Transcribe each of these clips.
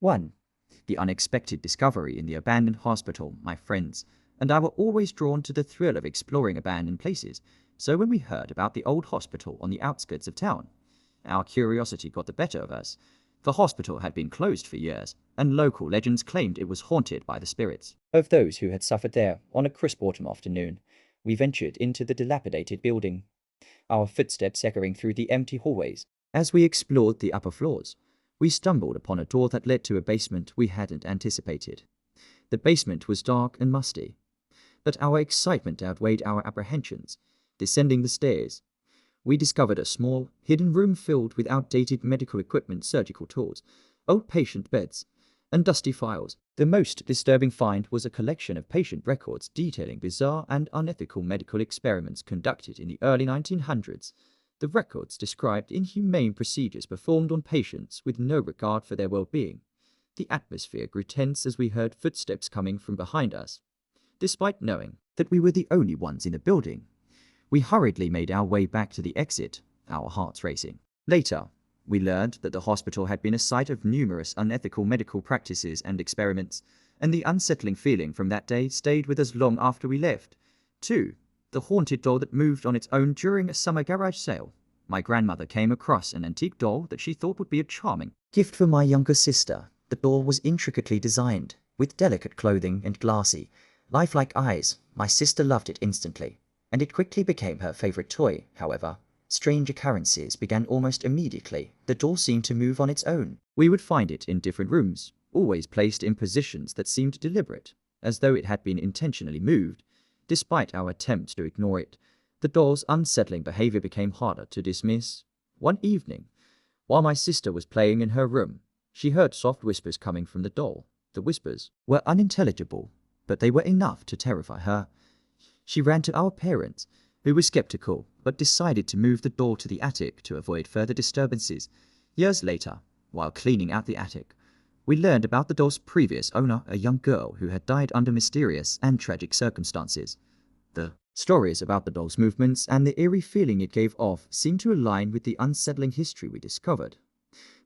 1. The unexpected discovery in the abandoned hospital. My friends and I were always drawn to the thrill of exploring abandoned places, so when we heard about the old hospital on the outskirts of town, our curiosity got the better of us. The hospital had been closed for years, and local legends claimed it was haunted by the spirits of those who had suffered there. On a crisp autumn afternoon, we ventured into the dilapidated building, our footsteps echoing through the empty hallways. As we explored the upper floors, we stumbled upon a door that led to a basement we hadn't anticipated. The basement was dark and musty, but our excitement outweighed our apprehensions. Descending the stairs, we discovered a small, hidden room filled with outdated medical equipment, surgical tools, old patient beds, and dusty files. The most disturbing find was a collection of patient records detailing bizarre and unethical medical experiments conducted in the early 1900s. The records described inhumane procedures performed on patients with no regard for their well-being. The atmosphere grew tense as we heard footsteps coming from behind us. Despite knowing that we were the only ones in the building, we hurriedly made our way back to the exit, our hearts racing. Later, we learned that the hospital had been a site of numerous unethical medical practices and experiments, and the unsettling feeling from that day stayed with us long after we left. 2. The haunted doll that moved on its own during a summer garage sale. My grandmother came across an antique doll that she thought would be a charming gift for my younger sister. The doll was intricately designed, with delicate clothing and glassy, lifelike eyes. My sister loved it instantly, and it quickly became her favorite toy. However, strange occurrences began almost immediately. The doll seemed to move on its own. We would find it in different rooms, always placed in positions that seemed deliberate, as though it had been intentionally moved. Despite our attempts to ignore it, the doll's unsettling behavior became harder to dismiss. One evening, while my sister was playing in her room, she heard soft whispers coming from the doll. The whispers were unintelligible, but they were enough to terrify her. She ran to our parents, who were skeptical, but decided to move the doll to the attic to avoid further disturbances. Years later, while cleaning out the attic, we learned about the doll's previous owner, a young girl who had died under mysterious and tragic circumstances. The stories about the doll's movements and the eerie feeling it gave off seemed to align with the unsettling history we discovered.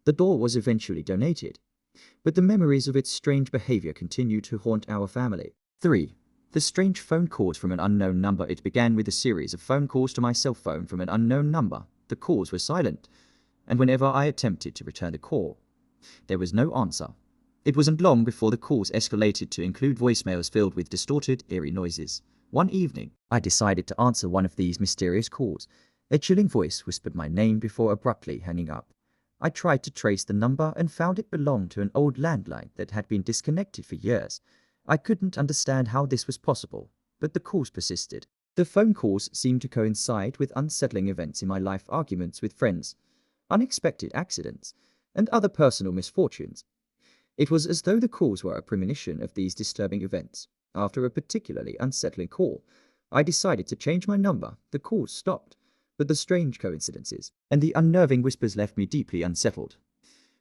The doll was eventually donated, but the memories of its strange behavior continued to haunt our family. 3. The strange phone calls from an unknown number. It began with a series of phone calls to my cell phone from an unknown number. The calls were silent, and whenever I attempted to return the call, there was no answer. It wasn't long before the calls escalated to include voicemails filled with distorted, eerie noises. One evening, I decided to answer one of these mysterious calls. A chilling voice whispered my name before abruptly hanging up. I tried to trace the number and found it belonged to an old landline that had been disconnected for years. I couldn't understand how this was possible, but the calls persisted. The phone calls seemed to coincide with unsettling events in my life, arguments with friends, unexpected accidents, and other personal misfortunes. It was as though the calls were a premonition of these disturbing events. After a particularly unsettling call, I decided to change my number. The calls stopped, but the strange coincidences and the unnerving whispers left me deeply unsettled.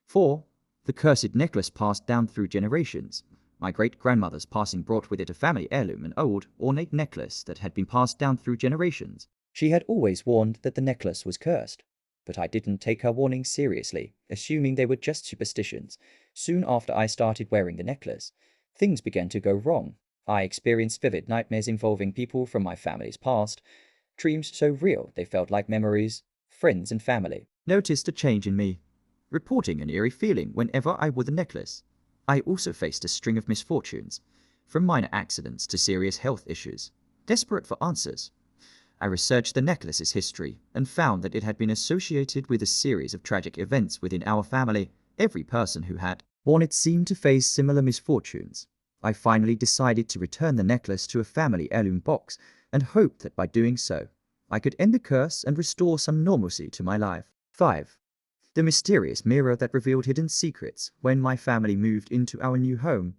4. The cursed necklace passed down through generations. My great-grandmother's passing brought with it a family heirloom, an old, ornate necklace that had been passed down through generations. She had always warned that the necklace was cursed, but I didn't take her warnings seriously, assuming they were just superstitions. Soon after I started wearing the necklace, things began to go wrong. I experienced vivid nightmares involving people from my family's past, dreams so real they felt like memories. Friends and family noticed a change in me, reporting an eerie feeling whenever I wore the necklace. I also faced a string of misfortunes, from minor accidents to serious health issues. Desperate for answers, I researched the necklace's history and found that it had been associated with a series of tragic events within our family. Every person who had worn it seemed to face similar misfortunes. I finally decided to return the necklace to a family heirloom box and hoped that by doing so, I could end the curse and restore some normalcy to my life. 5. The mysterious mirror that revealed hidden secrets. When my family moved into our new home,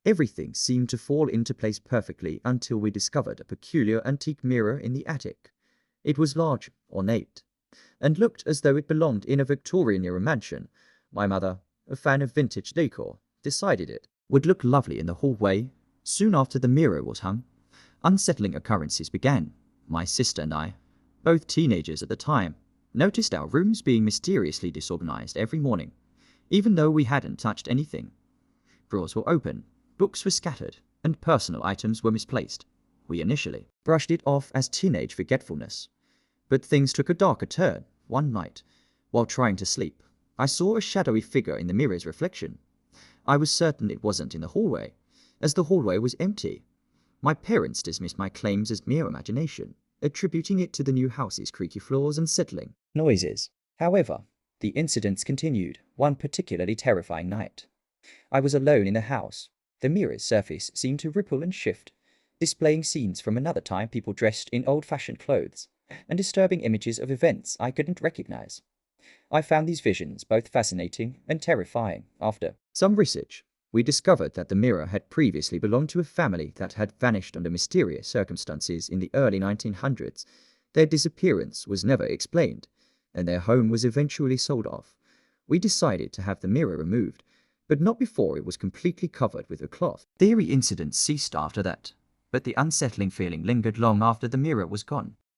everything seemed to fall into place perfectly until we discovered a peculiar antique mirror in the attic. It was large, ornate, and looked as though it belonged in a Victorian-era mansion. My mother, a fan of vintage decor, decided it would look lovely in the hallway. Soon after the mirror was hung, unsettling occurrences began. My sister and I, both teenagers at the time, noticed our rooms being mysteriously disorganized every morning. even though we hadn't touched anything. Drawers were open, books were scattered, and personal items were misplaced. We initially brushed it off as teenage forgetfulness. But things took a darker turn one night. While trying to sleep, I saw a shadowy figure in the mirror's reflection. I was certain it wasn't in the hallway, as the hallway was empty. My parents dismissed my claims as mere imagination, attributing it to the new house's creaky floors and settling noises. However, the incidents continued one particularly terrifying night. I was alone in the house. The mirror's surface seemed to ripple and shift, displaying scenes from another time, people dressed in old-fashioned clothes, and disturbing images of events I couldn't recognize. I found these visions both fascinating and terrifying. After some research, we discovered that the mirror had previously belonged to a family that had vanished under mysterious circumstances in the early 1900s. Their disappearance was never explained, and their home was eventually sold off. We decided to have the mirror removed, but not before it was completely covered with a cloth. The eerie incidents ceased after that, but the unsettling feeling lingered long after the mirror was gone.